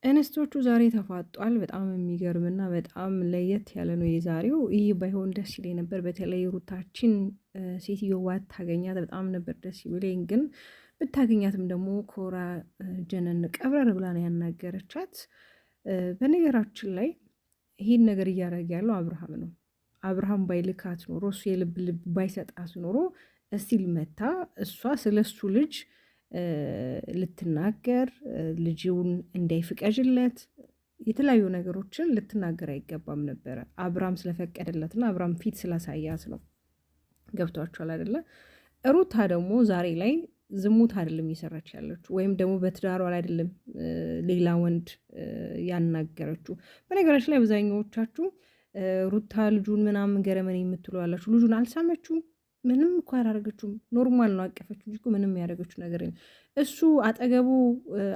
እንስቶቹ ዛሬ ተፋጧል። በጣም የሚገርምና በጣም ለየት ያለ ነው የዛሬው። ይህ ባይሆን ደስ ይለኝ ነበር። በተለይ ሩታችን ሴትዮዋ ባታገኛት በጣም ነበር ደስ ይለኝ። ግን ብታገኛትም ደግሞ ኮራ ጀነን ቀብረር ብላ ነው ያናገረቻት። በነገራችን ላይ ይህን ነገር እያደረገ ያለው አብርሃም ነው። አብርሃም ባይልካት ኖሮ እሱ የልብ ልብ ባይሰጣት ኖሮ እስቲል መታ እሷ ስለሱ ልጅ ልትናገር ልጅውን እንዳይፍቀጅለት የተለያዩ ነገሮችን ልትናገር አይገባም ነበረ። አብርሃም ስለፈቀደለትና አብርሃም ፊት ስላሳያት ነው። ገብቷችኋል አይደለ? ሩታ ደግሞ ዛሬ ላይ ዝሙት አይደለም እየሰራች ያለችው፣ ወይም ደግሞ በትዳሯ ላይ አይደለም ሌላ ወንድ ያናገረችው። በነገራችን ላይ አብዛኛዎቻችሁ ሩታ ልጁን ምናምን ገረመን የምትሉ ያላችሁ፣ ልጁን አልሳመችውም። ምንም እኮ አላደረገችውም። ኖርማል ነው አቀፈችው እንጂ ምንም ያደረገችው ነገር የለም። እሱ አጠገቡ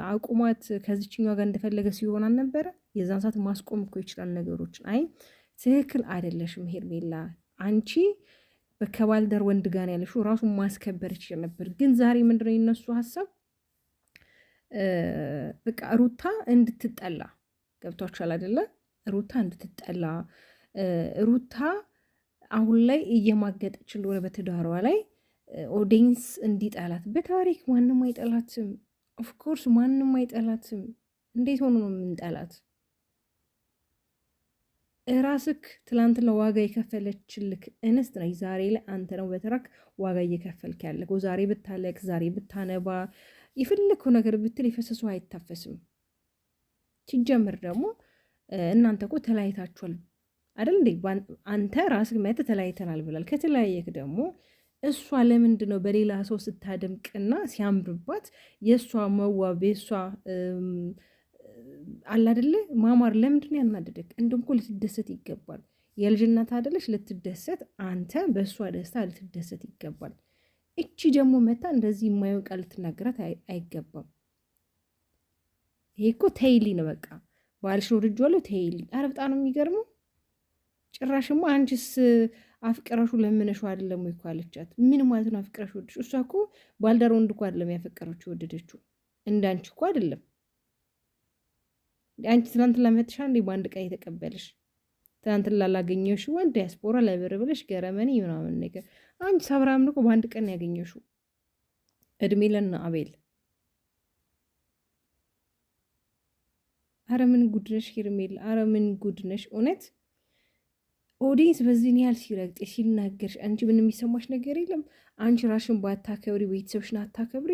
አቁሟት ከዚችኛዋ ጋር እንደፈለገ ሲሆን አልነበረ? የዛን ሰዓት ማስቆም እኮ ይችላል ነገሮችን። አይ ትክክል አይደለሽም ሄርሜላ፣ አንቺ ከባልደር ወንድ ጋር ያለሽው ራሱን ማስከበር ይችል ነበር። ግን ዛሬ ምንድነው የነሱ ሀሳብ? በቃ ሩታ እንድትጠላ ገብቷችኋል አይደለ? ሩታ እንድትጠላ ሩታ አሁን ላይ እየማገጠች እንደሆነ በትዳሯ ላይ ኦዲየንስ እንዲጠላት። በታሪክ ማንም አይጠላትም። ኦፍኮርስ ማንም አይጠላትም። እንዴት ሆኖ ነው የምንጠላት? ራስክ ትላንትና ዋጋ የከፈለችልክ እንስት ነች። ዛሬ ላይ አንተ ነው በተራክ ዋጋ እየከፈልክ ያለከው። ዛሬ ብታለቅ፣ ዛሬ ብታነባ፣ የፈለከው ነገር ብትል የፈሰሰው አይታፈስም። ሲጀምር ደግሞ እናንተ እኮ ተለያይታችኋል አይደል እንዴ? አንተ ራስህ መተህ ተለያይተናል ብላል። ከተለያየክ ደግሞ እሷ ለምንድን ነው በሌላ ሰው ስታደምቅና ሲያምርባት የእሷ መዋብ የእሷ አላደለ ማማር ለምንድን ያናደደክ? እንደም እኮ ልትደሰት ይገባል። የልጅነት አደለች ልትደሰት፣ አንተ በእሷ ደስታ ልትደሰት ይገባል። እቺ ደግሞ መታ እንደዚህ የማይሆን ቃል ልትናገራት አይገባም። ይሄ እኮ ተይሊ ነው በቃ ባልሽ ነው ልጇለው ተይሊ። ኧረ በጣም ነው የሚገርመው። ጭራሽማ አንቺስ አፍቅረሹ ለምነሹ አይደለም ወይ እኮ አለቻት። ምን ማለት ነው አፍቅረሹ ወደድሽ? እሷ እኮ ባልዳር ወንድ እኮ አይደለም ያፈቀረችው ወደደችው፣ እንዳንቺ እኮ አይደለም። አንቺ ትናንትና መጥሻ እንዴ በአንድ ቀን የተቀበልሽ? ትናንትና ላላገኘሽ ወንድ ዲያስፖራ ለብር ብለሽ ገረመኒ ምናምን ነገር። አንቺ አብርሃምን እኮ በአንድ ቀን ያገኘሽው። እድሜ ለና አቤል። አረ ምን ጉድነሽ ሄርሜላ፣ አረ ምን ጉድነሽ እውነት። ኦዲንስ በዚህን ያህል ሲረግጥ ሲናገርሽ አንቺ ምን የሚሰማሽ ነገር የለም? አንቺ ራሽን ባታከብሪ ቤተሰብሽን አታከብሪ?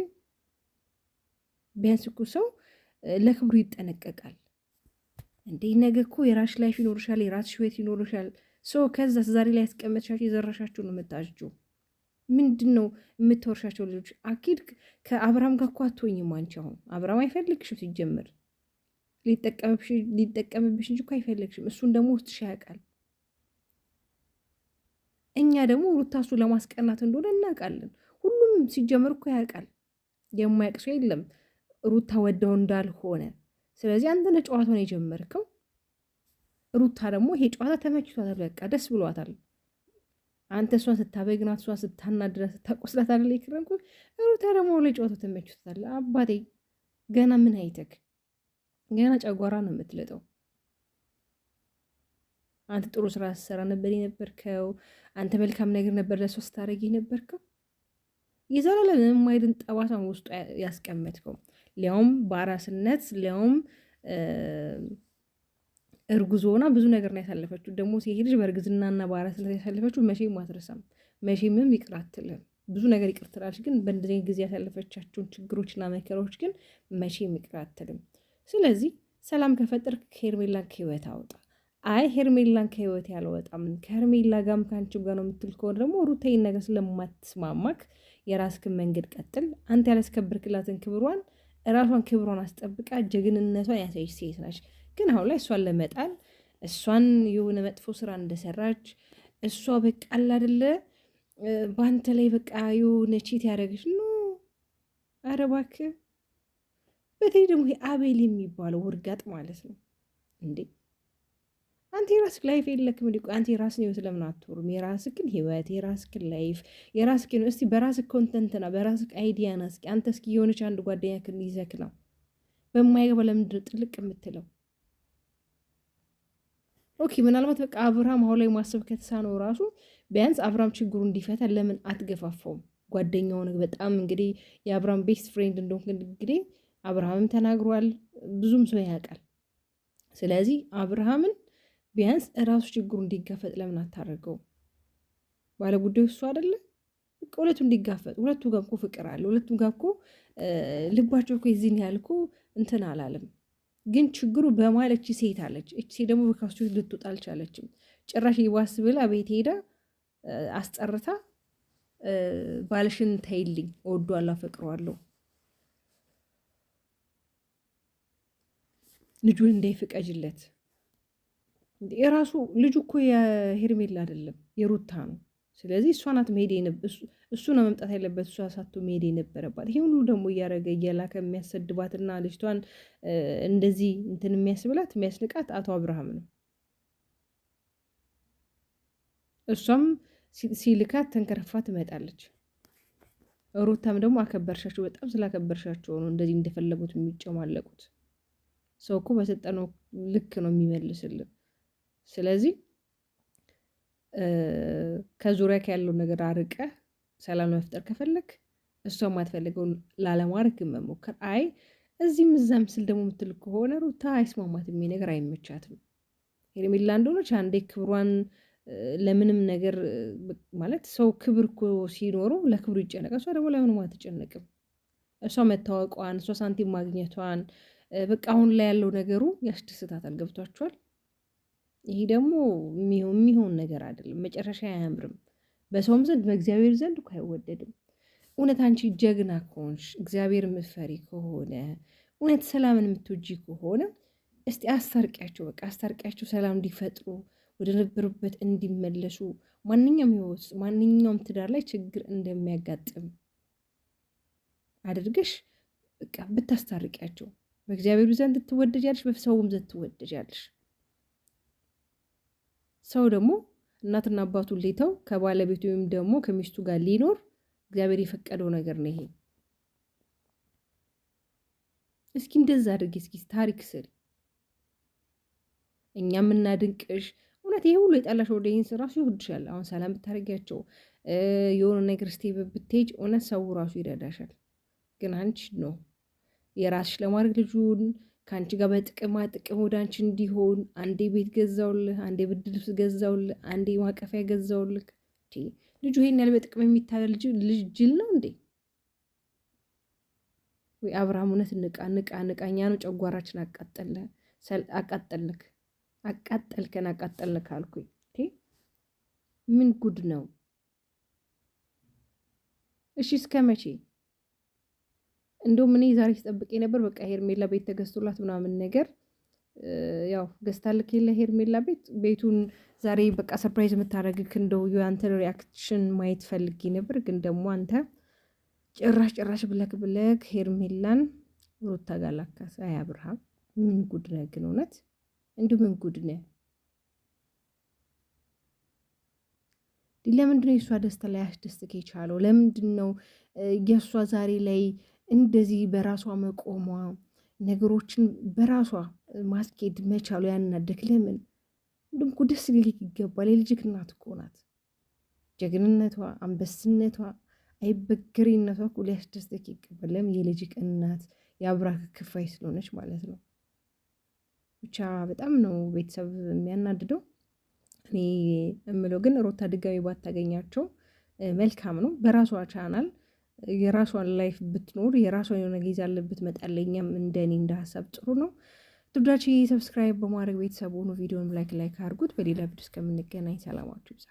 ቢያንስ እኮ ሰው ለክብሩ ይጠነቀቃል እንዴ። ነገ እኮ የራሽ ላይፍ ይኖርሻል፣ የራስሽ ህይወት ይኖርሻል። ሰው ከዛ ዛሬ ላይ ያስቀመጥሻቸው የዘራሻቸው ነው የምታጭው። ምንድን ነው የምትወርሻቸው ልጆች? አኪድ ከአብርሃም ጋር እኮ አትሆኝም አንቺ። አሁን አብርሃም አይፈልግሽም ሲጀምር፣ ሊጠቀምብሽ እንጂ እኮ አይፈልግሽም። እሱን ደግሞ ውስጥሽ ያውቃል። እኛ ደግሞ ሩታ እሱ ለማስቀናት እንደሆነ እናውቃለን። ሁሉም ሲጀምር እኮ ያውቃል። የማያውቅ ሰው የለም ሩታ ወደው እንዳልሆነ። ስለዚህ አንተ ነህ ጨዋታውን የጀመርከው። ሩታ ደግሞ ይሄ ጨዋታ ተመችቷታል፣ በቃ ደስ ብሏታል። አንተ እሷን ስታበግናት፣ እሷን ስታናድራት፣ ስታቆስላት አይደል ይከረምኩ። ሩታ ደግሞ ላይ ጨዋታው ተመችቷታል። አባቴ ገና ምን አይተክ? ገና ጨጓራ ነው የምትለጠው። አንተ ጥሩ ስራ ስትሰራ ነበር የነበርከው። አንተ መልካም ነገር ነበር ለሷ ስታደርጊ የነበርከው። የዘላለም የማይድን ጠባሳን ውስጡ ያስቀመጥከው፣ ሊያውም በአራስነት ሊያውም እርጉዞና ብዙ ነገር ነው ያሳለፈችው። ደግሞ ሴት ልጅ በእርግዝናና በአራስነት ያሳለፈችው መቼም አትረሳም፣ መቼምም ይቅር አትልም። ብዙ ነገር ይቅር ትላለች፣ ግን በእንደዚህ ጊዜ ያሳለፈቻቸውን ችግሮችና መከራዎች ግን መቼም ይቅር አትልም። ስለዚህ ሰላም ከፈጠርክ ከሄርሜላን ከህይወት አውጣ። አይ ሄርሜላን ከህይወት ያልወጣም ከሄርሜላ ጋርም ከአንቺም ጋር ነው የምትል ከሆነ ደግሞ ሩታይን ነገር ስለማትስማማክ የራስክን መንገድ ቀጥል። አንተ ያላስከብርክላትን ክብሯን ራሷን ክብሯን አስጠብቃ ጀግንነቷን ያሳይች ሴት ናች። ግን አሁን ላይ እሷን ለመጣል እሷን የሆነ መጥፎ ስራ እንደሰራች እሷ በቃ አለ አይደለ በአንተ ላይ በቃ የሆነ ቺት ያደረገች ነው። ኧረ እባክህ። በተለይ ደግሞ አቤል የሚባለው ውርጋጥ ማለት ነው እንዴ! አንተ የራስክ ላይፍ የለክም እንዴ? አንተ የራስን ህይወት ለምን አትኖርም? የራስክን ህይወት የራስክን ላይፍ የራስክን እስቲ በራስክ ኮንተንትና በራስክ አይዲያ ና እስኪ አንተ እስኪ የሆነች አንድ ጓደኛክን ይዘክ ነው በማይገባ ለምንድን ነው ጥልቅ የምትለው? ኦኬ ምናልባት በቃ አብርሃም አሁን ላይ ማሰብ ከተሳነው ራሱ ቢያንስ አብርሃም ችግሩ እንዲፈታ ለምን አትገፋፋውም? ጓደኛው ነው በጣም እንግዲህ የአብርሃም ቤስት ፍሬንድ እንደሆነ እንግዲህ አብርሃምም ተናግሯል፣ ብዙም ሰው ያውቃል። ስለዚህ አብርሃምን ቢያንስ እራሱ ችግሩ እንዲጋፈጥ ለምን አታደርገው? ባለጉዳዩ እሱ አይደለ? ሁለቱ እንዲጋፈጥ። ሁለቱ ጋር እኮ ፍቅር አለ። ሁለቱ ጋር እኮ ልባቸው እኮ የዚህን ያህል እኮ እንትን አላለም። ግን ችግሩ በመሀል እቺ ሴት አለች። እቺ ሴት ደግሞ በካስቶ ልትወጣ አልቻለችም። ጭራሽ ይባስ ብላ ቤት ሄዳ አስጠርታ ባልሽን ተይልኝ፣ እወዷለሁ፣ አፈቅረዋለሁ፣ ልጁን እንዳይፍቀጅለት። የራሱ ልጁ እኮ የሄርሜላ አይደለም የሩታ ነው። ስለዚህ እሷ ናት መሄድ እሱ ነው መምጣት ያለበት፣ እሷ ሳቶ መሄድ የነበረባት። ይሄ ሁሉ ደግሞ እያደረገ እያላከ የሚያሰድባትና ልጅቷን እንደዚህ እንትን የሚያስብላት የሚያስንቃት አቶ አብርሃም ነው። እሷም ሲልካት ተንከረፋ ትመጣለች። ሩታም ደግሞ አከበርሻቸው፣ በጣም ስላከበርሻቸው ነው እንደዚህ እንደፈለጉት የሚጨማለቁት። ሰው እኮ በሰጠነው ልክ ነው የሚመልስልን። ስለዚህ ከዙሪያ ያለው ነገር አርቀ ሰላም ለመፍጠር ከፈለግ እሷ የማትፈልገውን ላለማድረግ መሞከር። አይ እዚህም እዛም ስል ደግሞ የምትል ከሆነ ሩታ አይስማማት የሚል ነገር አይመቻትም። ሄርሜላ እንደሆነች አንዴ ክብሯን ለምንም ነገር ማለት ሰው ክብር እኮ ሲኖረው ለክብሩ ይጨነቃል። እሷ ደግሞ ለምንም አትጨነቅም። እሷ መታወቋን፣ እሷ ሳንቲም ማግኘቷን በቃ አሁን ላይ ያለው ነገሩ ያስደስታታል። ገብቷቸዋል። ይሄ ደግሞ የሚሆን ነገር አይደለም። መጨረሻ አያምርም። በሰውም ዘንድ በእግዚአብሔር ዘንድ እኮ አይወደድም። እውነት አንቺ ጀግና ከሆንሽ እግዚአብሔር የምትፈሪ ከሆነ እውነት ሰላምን የምትወጂ ከሆነ እስቲ አስታርቂያቸው። በቃ አስታርቂያቸው፣ ሰላም እንዲፈጥሩ ወደ ነበሩበት እንዲመለሱ። ማንኛውም ህይወት ማንኛውም ትዳር ላይ ችግር እንደሚያጋጥም አድርገሽ በቃ ብታስታርቂያቸው በእግዚአብሔር ዘንድ ትወደጃለሽ፣ በሰውም ዘንድ ትወደጃለሽ። ሰው ደግሞ እናትና አባቱን ሌተው ከባለቤቱ ወይም ደግሞ ከሚስቱ ጋር ሊኖር እግዚአብሔር የፈቀደው ነገር ነው ይሄ። እስኪ እንደዛ አድርጊ፣ እስኪ ታሪክ ስሪ፣ እኛም እናድንቅሽ። እውነት ይሄ ሁሉ የጣላሽ ወደይንስ ራሱ ይወድሻል። አሁን ሰላም ብታደርጊያቸው የሆነ ነገር ስቴብ ብትሄጅ እውነት ሰው ራሱ ይረዳሻል። ግን አንቺ ነው የራስሽ ለማድረግ ልጁን ከአንቺ ጋር በጥቅማ ጥቅም ወደ አንቺ እንዲሆን አንዴ ቤት ገዛውልህ፣ አንዴ ብርድ ልብስ ገዛውልህ፣ አንዴ ማቀፊያ ገዛውልህ። ልጁ ይሄን ያህል በጥቅም የሚታለ ልጅ ጅል ነው እንዴ? ወይ አብርሃም እውነት ንቃኛ ነው። ጨጓራችን አቃጠልከን አልኩኝ። ምን ጉድ ነው? እሺ እስከ መቼ? እንደውም እኔ ዛሬ ስጠብቅ ነበር በቃ ሄርሜላ ቤት ተገዝቶላት ምናምን ነገር ያው ገዝታልክ የለ ሄርሜላ ቤቱን ዛሬ በቃ ሰርፕራይዝ የምታደርግክ እንደው የአንተ ሪያክሽን ማየት ፈልጌ ነበር። ግን ደግሞ አንተ ጭራሽ ብለክ ሄርሜላን ሩታ ጋር ላካስ። አይ አብርሃም ምን ጉድ ነህ ግን እውነት እንዲሁ ምን ጉድ ነህ? ለምንድን ነው የእሷ ደስታ ላይ ያስደስትክ የቻለው? ለምንድን ነው የእሷ ዛሬ ላይ እንደዚህ በራሷ መቆሟ ነገሮችን በራሷ ማስኬድ መቻሉ ያናደክ? ለምን እንደም እኮ ደስ ሊልክ ይገባል። የልጅክ እናት እኮ ናት። ጀግንነቷ፣ አንበስነቷ፣ አይበገሬነቷ እኮ ሊያስደስትክ ይገባል። ለምን የልጅክ እናት የአብራክ ክፋይ ስለሆነች ማለት ነው። ብቻ በጣም ነው ቤተሰብ የሚያናድደው። እኔ የምለው ግን ሩታ ድጋሚ ባታገኛቸው መልካም ነው። በራሷ ቻናል የራሷን ላይፍ ብትኖር የራሷን የሆነ ጊዜ ያለበት መጣለኛም እንደኔ እንደ ሀሳብ ጥሩ ነው። ትብዳች ሰብስክራይብ በማድረግ ቤተሰብ ሆኖ ቪዲዮን ላይክ አድርጉት። በሌላ ቪዲዮ እስከምንገናኝ ሰላማችሁ ይብዛ።